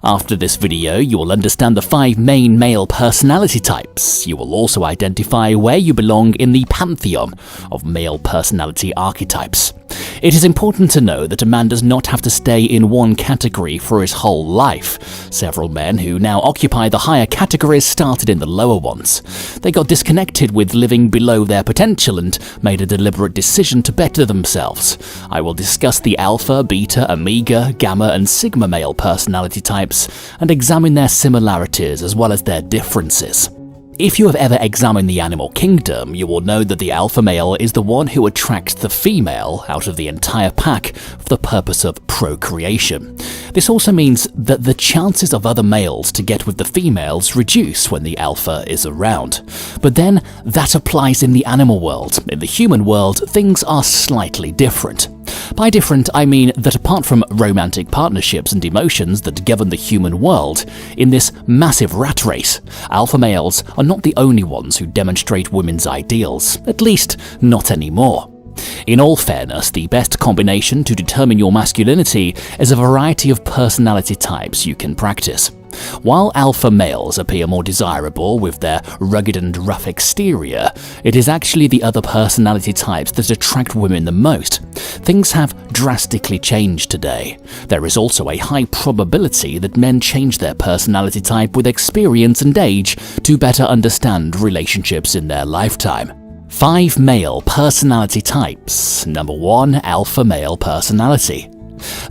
After this video, you will understand the 5 main male personality types. You will also identify where you belong in the pantheon of male personality archetypes. It is important to know that a man does not have to stay in one category for his whole life. Several men who now occupy the higher categories started in the lower ones. They got disconnected with living below their potential and made a deliberate decision to better themselves. I will discuss the alpha, beta, omega, gamma and sigma male personality types and examine their similarities as well as their differences. If you have ever examined the animal kingdom, you will know that the alpha male is the one who attracts the female out of the entire pack for the purpose of procreation. This also means that the chances of other males to get with the females reduce when the alpha is around. But then, that applies in the animal world. In the human world, things are slightly different. By different, I mean that apart from romantic partnerships and emotions that govern the human world, in this massive rat race, alpha males are not the only ones who demonstrate women's ideals, at least not anymore. In all fairness, the best combination to determine your masculinity is a variety of personality types you can practice. While alpha males appear more desirable with their rugged and rough exterior, it is actually the other personality types that attract women the most. Things have drastically changed today. There is also a high probability that men change their personality type with experience and age to better understand relationships in their lifetime. 5 male personality types. Number 1. Alpha male personality.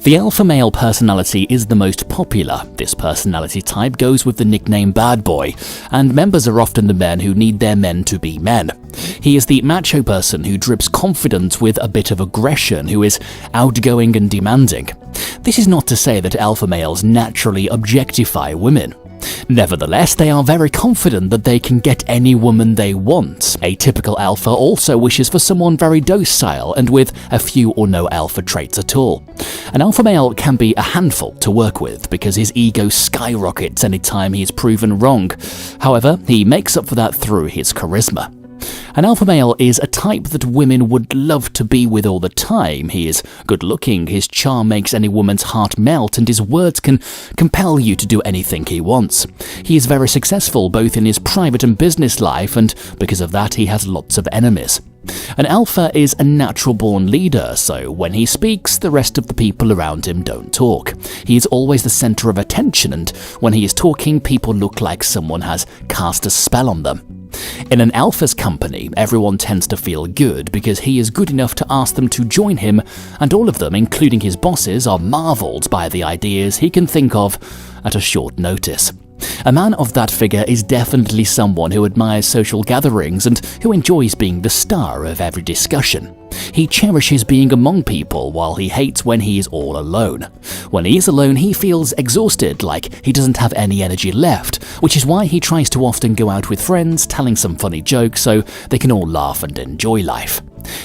The alpha male personality is the most popular. This personality type goes with the nickname bad boy, and members are often the men who need their men to be men. He is the macho person who drips confidence with a bit of aggression, who is outgoing and demanding. This is not to say that alpha males naturally objectify women. Nevertheless, they are very confident that they can get any woman they want. A typical alpha also wishes for someone very docile and with a few or no alpha traits at all. An alpha male can be a handful to work with because his ego skyrockets anytime he is proven wrong. However, he makes up for that through his charisma. An alpha male is a type that women would love to be with all the time. He is good-looking, his charm makes any woman's heart melt, and his words can compel you to do anything he wants. He is very successful both in his private and business life, and because of that he has lots of enemies. An alpha is a natural-born leader, so when he speaks, the rest of the people around him don't talk. He is always the center of attention, and when he is talking, people look like someone has cast a spell on them. In an alpha's company, everyone tends to feel good because he is good enough to ask them to join him, and all of them, including his bosses, are marveled by the ideas he can think of at a short notice. A man of that figure is definitely someone who admires social gatherings and who enjoys being the star of every discussion. He cherishes being among people while he hates when he is all alone. When he is alone, he feels exhausted, like he doesn't have any energy left, which is why he tries to often go out with friends, telling some funny jokes so they can all laugh and enjoy life.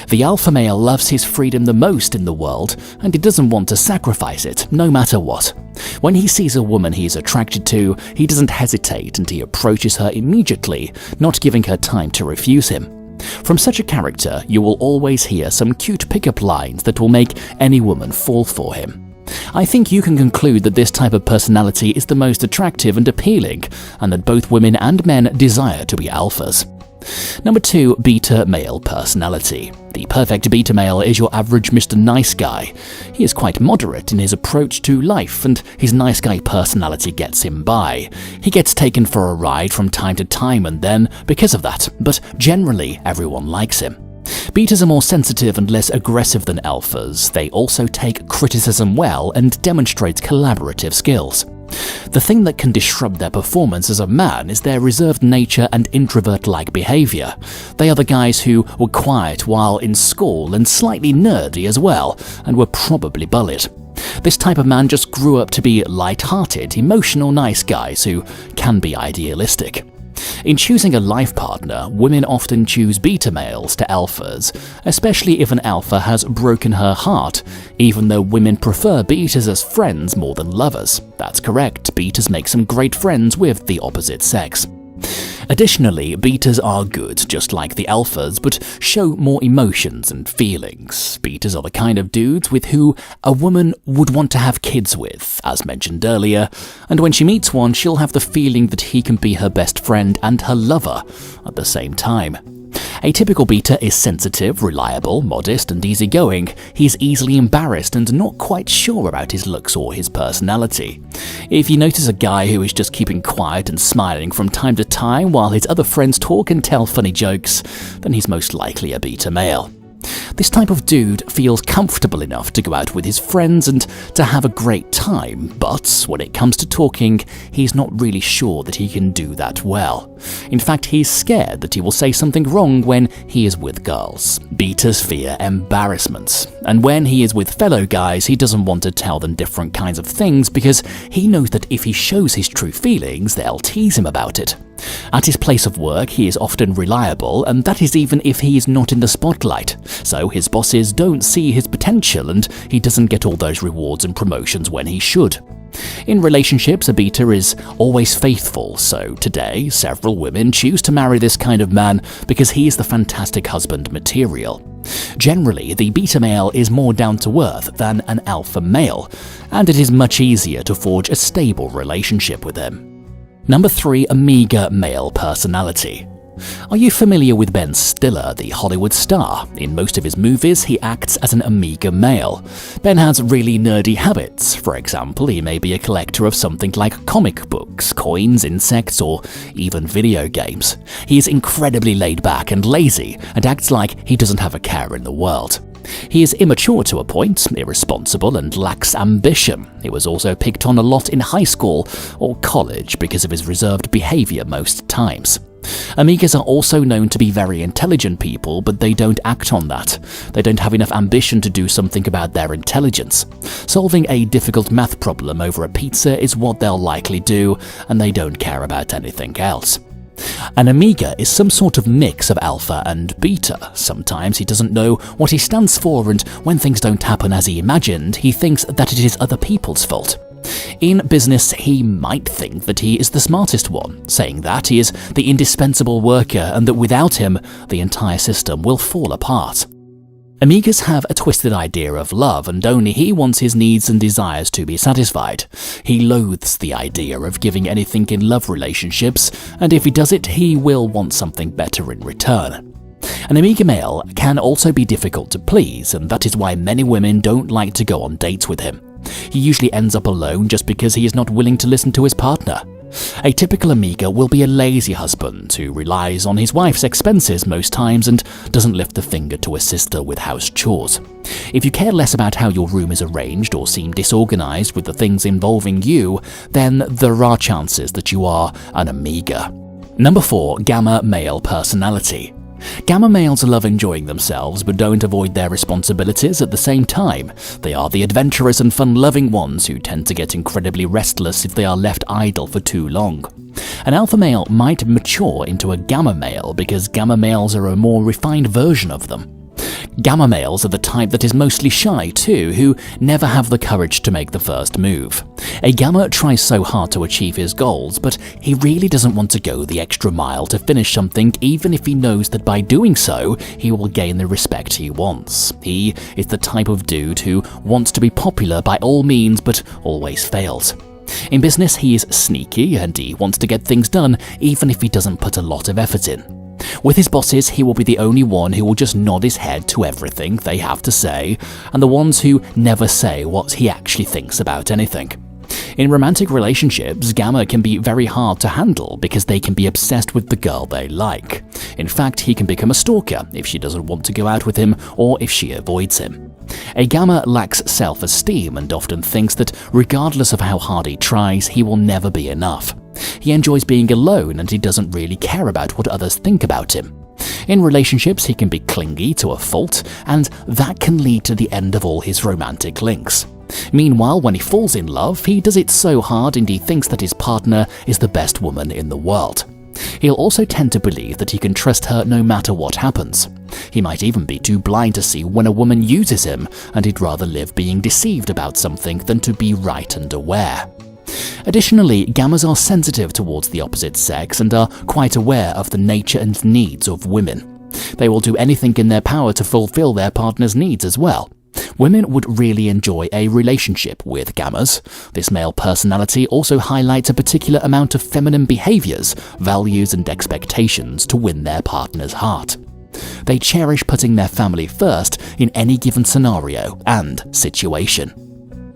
The alpha male loves his freedom the most in the world, and he doesn't want to sacrifice it, no matter what. When he sees a woman he is attracted to, he doesn't hesitate and he approaches her immediately, not giving her time to refuse him. From such a character, you will always hear some cute pickup lines that will make any woman fall for him. I think you can conclude that this type of personality is the most attractive and appealing, and that both women and men desire to be alphas. Number 2. Beta male personality. The perfect beta male is your average Mr. Nice Guy. He is quite moderate in his approach to life, and his nice guy personality gets him by. He gets taken for a ride from time to time and then because of that, but generally everyone likes him. Betas are more sensitive and less aggressive than alphas. They also take criticism well and demonstrate collaborative skills. The thing that can disrupt their performance as a man is their reserved nature and introvert-like behavior. They are the guys who were quiet while in school and slightly nerdy as well, and were probably bullied. This type of man just grew up to be light-hearted, emotional, nice guys who can be idealistic. In choosing a life partner, women often choose beta males to alphas, especially if an alpha has broken her heart, even though women prefer betas as friends more than lovers. That's correct, betas make some great friends with the opposite sex. Additionally, betas are good, just like the alphas, but show more emotions and feelings. Betas are the kind of dudes with who a woman would want to have kids with, as mentioned earlier, and when she meets one, she'll have the feeling that he can be her best friend and her lover at the same time. A typical beta is sensitive, reliable, modest, and easygoing. He's easily embarrassed and not quite sure about his looks or his personality. If you notice a guy who is just keeping quiet and smiling from time to time while his other friends talk and tell funny jokes, then he's most likely a beta male. This type of dude feels comfortable enough to go out with his friends and to have a great time, but when it comes to talking, he's not really sure that he can do that well. In fact, he's scared that he will say something wrong when he is with girls. Betas fear embarrassment, and when he is with fellow guys, he doesn't want to tell them different kinds of things because he knows that if he shows his true feelings, they'll tease him about it. At his place of work, he is often reliable, and that is even if he is not in the spotlight, so his bosses don't see his potential and he doesn't get all those rewards and promotions when he should. In relationships, a beta is always faithful, so today, several women choose to marry this kind of man because he is the fantastic husband material. Generally, the beta male is more down-to-earth than an alpha male, and it is much easier to forge a stable relationship with him. Number 3. Amiga male personality. Are you familiar with Ben Stiller, the Hollywood star? In most of his movies, he acts as an Amiga male. Ben has really nerdy habits. For example, he may be a collector of something like comic books, coins, insects, or even video games. He is incredibly laid back and lazy, and acts like he doesn't have a care in the world. He is immature to a point, irresponsible, and lacks ambition. He was also picked on a lot in high school or college because of his reserved behavior most times. Amigas are also known to be very intelligent people, but they don't act on that. They don't have enough ambition to do something about their intelligence. Solving a difficult math problem over a pizza is what they'll likely do, and they don't care about anything else. An Amiga is some sort of mix of alpha and beta. Sometimes he doesn't know what he stands for, and when things don't happen as he imagined, he thinks that it is other people's fault. In business, he might think that he is the smartest one, saying that he is the indispensable worker and that without him, the entire system will fall apart. Amigas have a twisted idea of love, and only he wants his needs and desires to be satisfied. He loathes the idea of giving anything in love relationships, and if he does it, he will want something better in return. An Amiga male can also be difficult to please, and that is why many women don't like to go on dates with him. He usually ends up alone just because he is not willing to listen to his partner. A typical Amiga will be a lazy husband who relies on his wife's expenses most times and doesn't lift a finger to assist her with house chores. If you care less about how your room is arranged or seem disorganized with the things involving you, then there are chances that you are an Amiga. Number 4. Gamma male personality. Gamma males love enjoying themselves but don't avoid their responsibilities at the same time. They are the adventurous and fun-loving ones who tend to get incredibly restless if they are left idle for too long. An alpha male might mature into a gamma male because gamma males are a more refined version of them. Gamma males are the type that is mostly shy too, who never have the courage to make the first move. A gamma tries so hard to achieve his goals, but he really doesn't want to go the extra mile to finish something, even if he knows that by doing so, he will gain the respect he wants. He is the type of dude who wants to be popular by all means, but always fails. In business, he is sneaky and he wants to get things done, even if he doesn't put a lot of effort in. With his bosses, he will be the only one who will just nod his head to everything they have to say, and the ones who never say what he actually thinks about anything. In romantic relationships, gamma can be very hard to handle because they can be obsessed with the girl they like. In fact, he can become a stalker if she doesn't want to go out with him or if she avoids him. A gamma lacks self-esteem and often thinks that regardless of how hard he tries, he will never be enough. He enjoys being alone and he doesn't really care about what others think about him. In relationships, he can be clingy to a fault, and that can lead to the end of all his romantic links. Meanwhile, when he falls in love, he does it so hard and he thinks that his partner is the best woman in the world. He'll also tend to believe that he can trust her no matter what happens. He might even be too blind to see when a woman uses him, and he'd rather live being deceived about something than to be right and aware. Additionally, gammas are sensitive towards the opposite sex and are quite aware of the nature and needs of women. They will do anything in their power to fulfill their partner's needs as well. Women would really enjoy a relationship with gammas. This male personality also highlights a particular amount of feminine behaviors, values, and expectations to win their partner's heart. They cherish putting their family first in any given scenario and situation.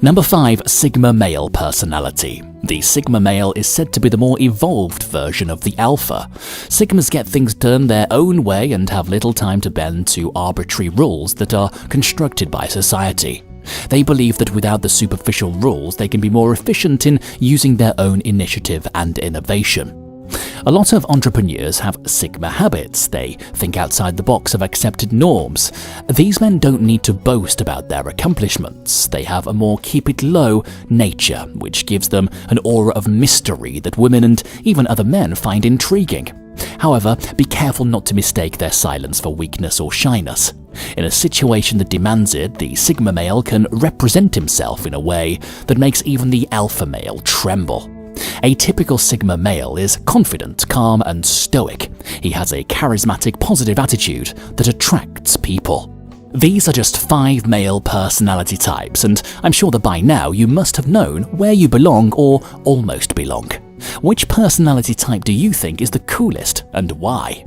Number 5. Sigma male personality. The Sigma male is said to be the more evolved version of the Alpha. Sigmas get things done their own way and have little time to bend to arbitrary rules that are constructed by society. They believe that without the superficial rules, they can be more efficient in using their own initiative and innovation. A lot of entrepreneurs have Sigma habits. They think outside the box of accepted norms. These men don't need to boast about their accomplishments. They have a more keep-it-low nature, which gives them an aura of mystery that women and even other men find intriguing. However, be careful not to mistake their silence for weakness or shyness. In a situation that demands it, the Sigma male can represent himself in a way that makes even the Alpha male tremble. A typical Sigma male is confident, calm, and stoic. He has a charismatic, positive attitude that attracts people. These are just 5 male personality types, and I'm sure that by now you must have known where you belong or almost belong. Which personality type do you think is the coolest, and why?